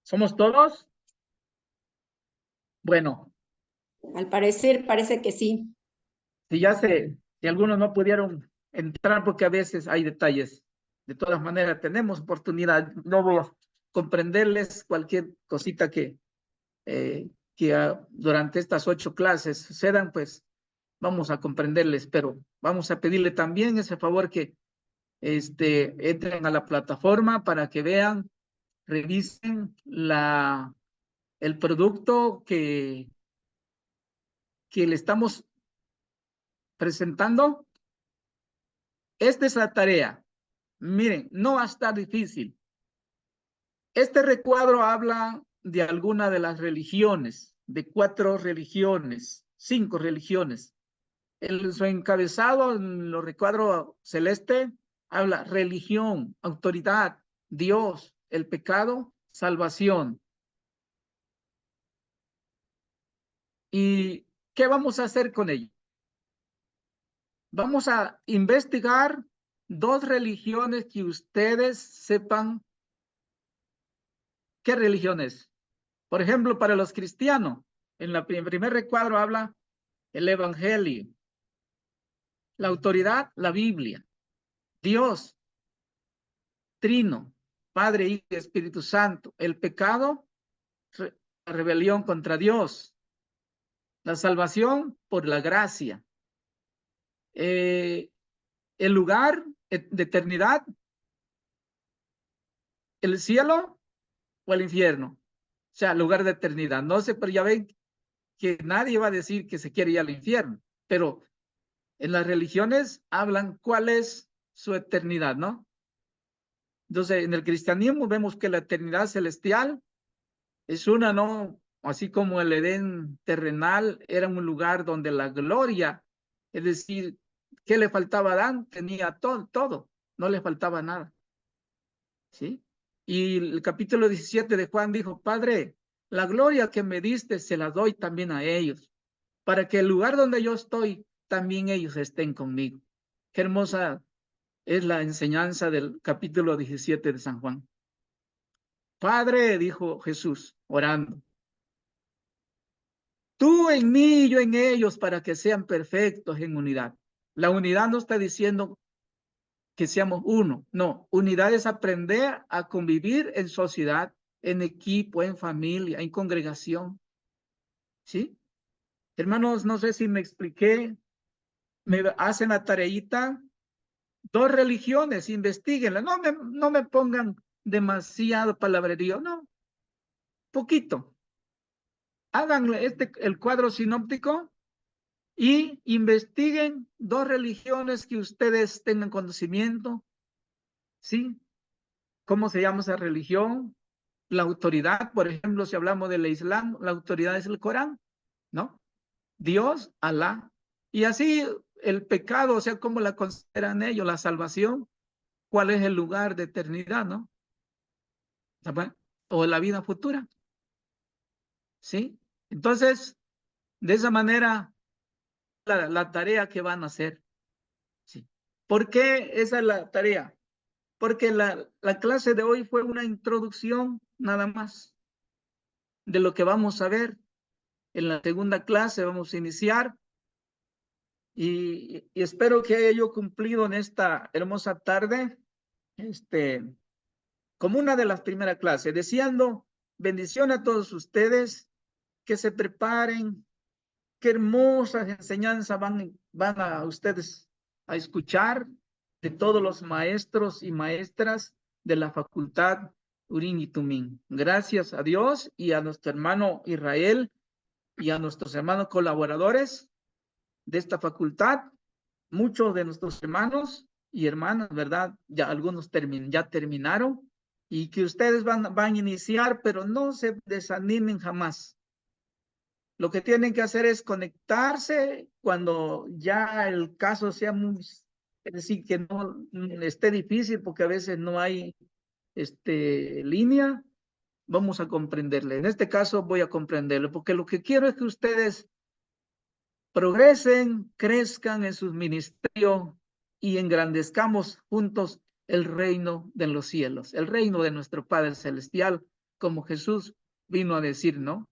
¿Somos todos? Bueno, Al parecer, parece que sí. si algunos no pudieron entrar porque a veces hay detalles. De todas maneras, tenemos oportunidad. No voy a comprenderles cualquier cosita que durante estas 8 clases sucedan, pues vamos a comprenderles, pero vamos a pedirle también ese favor que entren a la plataforma para que vean, revisen el producto que le estamos presentando. Esta es la tarea. Miren, no va a estar difícil. Este recuadro habla de alguna de las religiones, de 4 religiones, 5 religiones. Su encabezado en los recuadros celeste habla religión, autoridad, Dios, el pecado, salvación. ¿Y qué vamos a hacer con ello? Vamos a investigar 2 religiones que ustedes sepan qué religiones. Por ejemplo, para los cristianos, en el primer recuadro habla el evangelio, la autoridad, la Biblia, Dios, Trino, Padre, Hijo y Espíritu Santo, el pecado, la rebelión contra Dios, la salvación por la gracia, el lugar de eternidad, el cielo o el infierno, o sea, lugar de eternidad. No sé, pero ya ven que nadie va a decir que se quiere ir al infierno, pero en las religiones hablan cuál es su eternidad, ¿no? Entonces, en el cristianismo vemos que la eternidad celestial es una, ¿no? Así como el Edén terrenal era un lugar donde la gloria, es decir, ¿qué le faltaba a Adán? Tenía todo, no le faltaba nada. ¿Sí? Y el capítulo 17 de Juan dijo, Padre, la gloria que me diste se la doy también a ellos, para que el lugar donde yo estoy, también ellos estén conmigo. Qué hermosa es la enseñanza del capítulo 17 de San Juan. Padre, dijo Jesús, orando, tú en mí y yo en ellos para que sean perfectos en unidad. La unidad no está diciendo que seamos uno, no. Unidad es aprender a convivir en sociedad, en equipo, en familia, en congregación. ¿Sí? Hermanos, no sé si me expliqué. Me hacen la tareita. 2 religiones, investiguenla. No me pongan demasiado palabrerío, no. Poquito. Hagan el cuadro sinóptico y investiguen 2 religiones que ustedes tengan conocimiento. ¿Sí? ¿Cómo se llama esa religión? La autoridad, por ejemplo, si hablamos del Islam, la autoridad es el Corán, ¿no? Dios, Alá. Y así el pecado, o sea, ¿cómo la consideran ellos? La salvación. cuál es el lugar de eternidad, ¿no? O la vida futura. ¿Sí? Entonces, de esa manera, la tarea que van a hacer. ¿Sí? ¿Por qué esa es la tarea? Porque la clase de hoy fue una introducción nada más de lo que vamos a ver. En la segunda clase vamos a iniciar y espero que haya yo cumplido en esta hermosa tarde, como una de las primeras clases, deseando bendición a todos ustedes, que se preparen, qué hermosas enseñanzas van a ustedes a escuchar de todos los maestros y maestras de la facultad Urín y Tumín. Gracias a Dios y a nuestro hermano Israel y a nuestros hermanos colaboradores de esta facultad. Muchos de nuestros hermanos y hermanas, ¿verdad? Ya algunos ya terminaron y que ustedes van a iniciar, pero no se desanimen jamás. Lo que tienen que hacer es conectarse cuando ya el caso sea muy, es decir, que no esté difícil porque a veces no hay línea, vamos a comprenderle. En este caso voy a comprenderlo porque lo que quiero es que ustedes progresen, crezcan en sus ministerios y engrandezcamos juntos el reino de los cielos, el reino de nuestro Padre Celestial, como Jesús vino a decir, ¿no?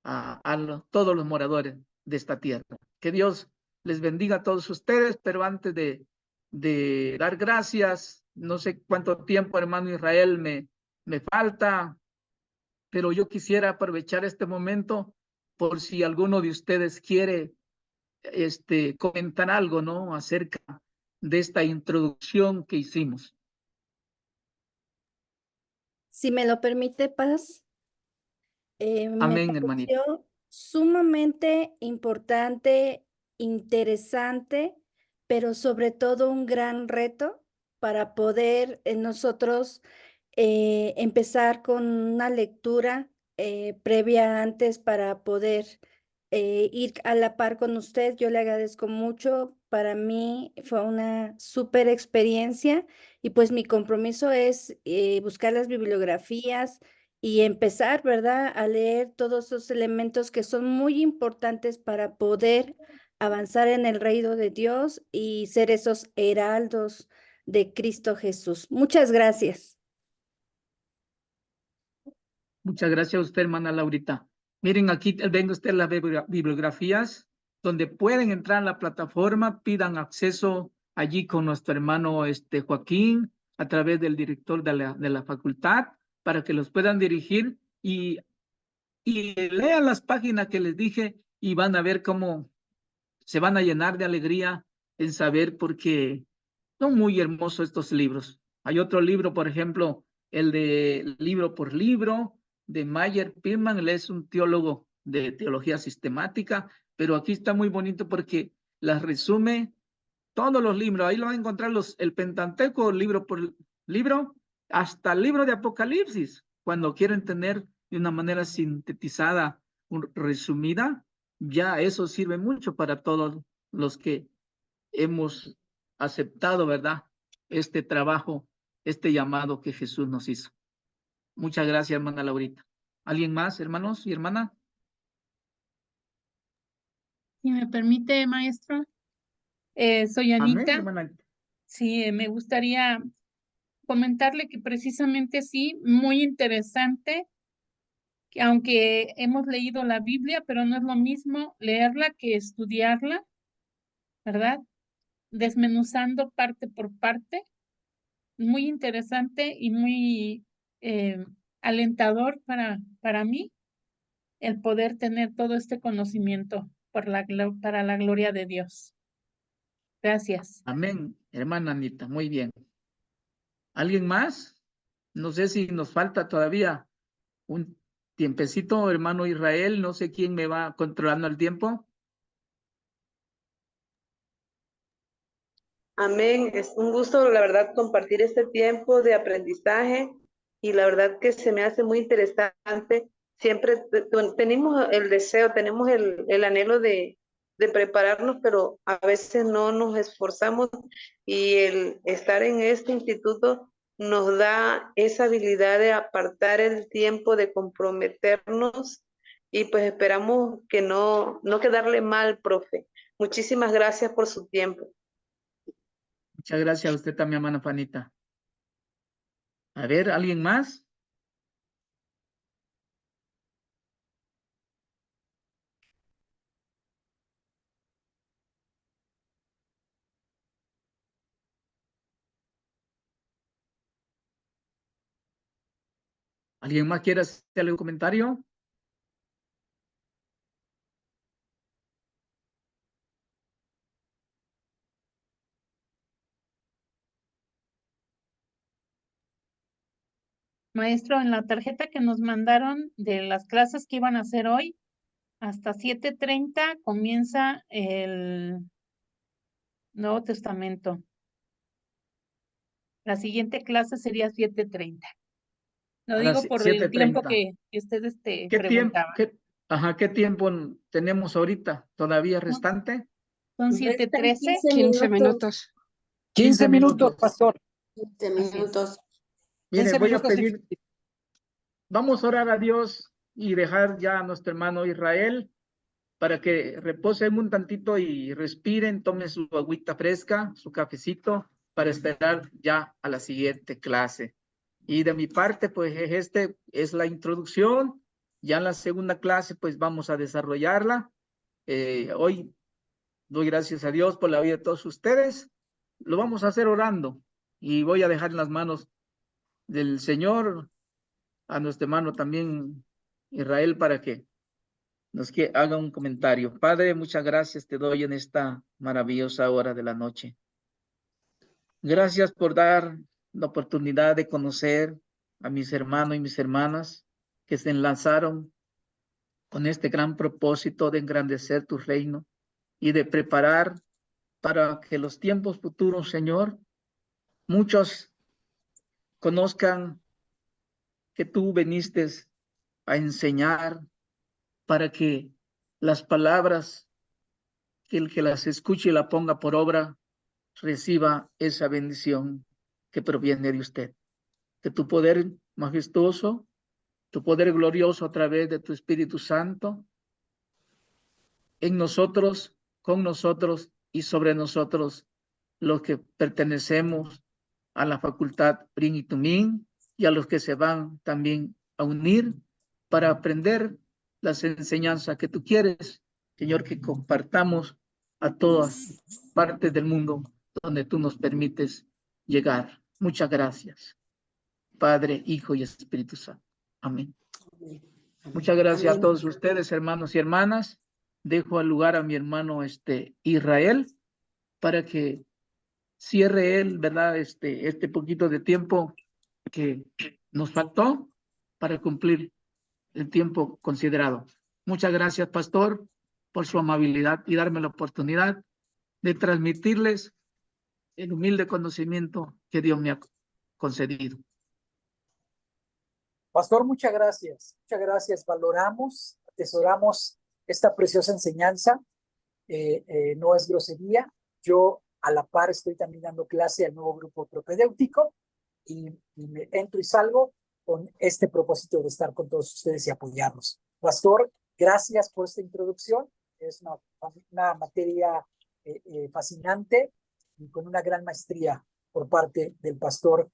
A todos los moradores de esta tierra. Que Dios les bendiga a todos ustedes, pero antes de dar gracias, no sé cuánto tiempo, hermano Israel, me falta, pero yo quisiera aprovechar este momento por si alguno de ustedes quiere comentar algo, ¿no? Acerca de esta introducción que hicimos. Si me lo permite, Paz. Me Amén, hermanito. pareció sumamente importante, interesante, pero sobre todo un gran reto para poder nosotros empezar con una lectura previa antes para poder ir a la par con usted. Yo le agradezco mucho. Para mí fue una súper experiencia y pues mi compromiso es buscar las bibliografías y empezar, ¿verdad?, a leer todos esos elementos que son muy importantes para poder avanzar en el reino de Dios y ser esos heraldos de Cristo Jesús. Muchas gracias. Muchas gracias a usted, hermana Laurita. Miren, aquí ven ustedes las bibliografías donde pueden entrar a la plataforma, pidan acceso allí con nuestro hermano Joaquín a través del director de la facultad para que los puedan dirigir y lean las páginas que les dije y van a ver cómo se van a llenar de alegría en saber porque son muy hermosos estos libros. Hay otro libro, por ejemplo, el de Libro por Libro, de Mayer Pirman, él es un teólogo de teología sistemática, pero aquí está muy bonito porque las resume todos los libros. Ahí lo van a encontrar el Pentateuco, libro por libro, hasta el libro de Apocalipsis. Cuando quieren tener de una manera sintetizada, resumida, ya eso sirve mucho para todos los que hemos aceptado, ¿verdad? Este trabajo, este llamado que Jesús nos hizo. Muchas gracias, hermana Laurita. ¿Alguien más, hermanos y hermana? Si me permite, maestro, soy Amén, Anita. hermana. Sí, me gustaría comentarle que precisamente sí, muy interesante, que aunque hemos leído la Biblia, pero no es lo mismo leerla que estudiarla, ¿verdad? Desmenuzando parte por parte. Muy interesante y muy alentador para mí el poder tener todo este conocimiento para la gloria de Dios. Gracias. Amén, hermana Anita, muy bien. ¿Alguien más? No sé si nos falta todavía un tiempecito, hermano Israel, no sé quién me va controlando el tiempo. Amén. Es un gusto, la verdad, compartir este tiempo de aprendizaje y la verdad que se me hace muy interesante. Siempre tenemos el deseo, tenemos el anhelo de de prepararnos, pero a veces no nos esforzamos y el estar en este instituto nos da esa habilidad de apartar el tiempo, de comprometernos y pues esperamos que no quedarle mal, profe. Muchísimas gracias por su tiempo. Muchas gracias a usted también, hermana Fanita. A ver, ¿alguien más? ¿Alguien más quiere hacerle un comentario? Maestro, en la tarjeta que nos mandaron de las clases que iban a hacer hoy, hasta 7:30 comienza el Nuevo Testamento. La siguiente clase sería 7:30. Lo A digo las por el tiempo 7:30. que usted ¿Qué preguntaba. ¿Qué tiempo tenemos ahorita? ¿Todavía restante? Son 7:13. 15 minutos. 15 minutos, pastor. 15 minutos. Mire, 15 voy a minutos y- pedir, vamos a orar a Dios y dejar ya a nuestro hermano Israel para que reposen un tantito y respiren, tomen su agüita fresca, su cafecito, para esperar ya a la siguiente clase. Y de mi parte, pues este es la introducción. Ya en la segunda clase, pues vamos a desarrollarla. Hoy doy gracias a Dios por la vida de todos ustedes. Lo vamos a hacer orando y voy a dejar en las manos del Señor a nuestro hermano también Israel para que haga un comentario. Padre, muchas gracias te doy en esta maravillosa hora de la noche. Gracias por dar la oportunidad de conocer a mis hermanos y mis hermanas que se enlazaron con este gran propósito de engrandecer tu reino y de preparar para que los tiempos futuros, Señor, muchos conozcan que tú viniste a enseñar para que las palabras, que el que las escuche y la ponga por obra, reciba esa bendición que proviene de usted. Que tu poder majestuoso, tu poder glorioso a través de tu Espíritu Santo, en nosotros, con nosotros y sobre nosotros, los que pertenecemos a la facultad Brin y Tumín y a los que se van también a unir para aprender las enseñanzas que tú quieres, Señor, que compartamos a todas partes del mundo donde tú nos permites llegar. Muchas gracias, Padre, Hijo y Espíritu Santo. Amén. Muchas gracias a todos ustedes, hermanos y hermanas. Dejo al lugar a mi hermano Israel para que cierre él, ¿verdad? Este poquito de tiempo que nos faltó para cumplir el tiempo considerado. Muchas gracias, pastor, por su amabilidad y darme la oportunidad de transmitirles el humilde conocimiento que Dios me ha concedido. Pastor, muchas gracias. Muchas gracias. Valoramos, atesoramos esta preciosa enseñanza. No es grosería. Yo a la par estoy también dando clase al nuevo grupo propedéutico y me entro y salgo con este propósito de estar con todos ustedes y apoyarlos. Pastor, gracias por esta introducción. Es una materia fascinante y con una gran maestría por parte del pastor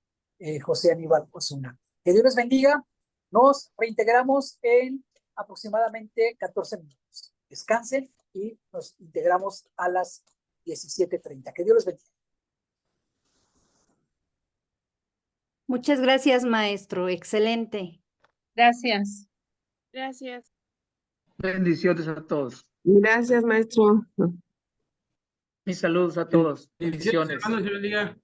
José Aníbal Osuna. Que Dios les bendiga. Nos reintegramos en aproximadamente 14 minutos. Descansen y nos integramos a las 17:30. Que Dios les bendiga. Muchas gracias, maestro. Excelente. Gracias. Gracias. Bendiciones a todos. Gracias, maestro. Mis saludos a todos. Bendiciones, Bendiciones. hermanos, Dios bendiga.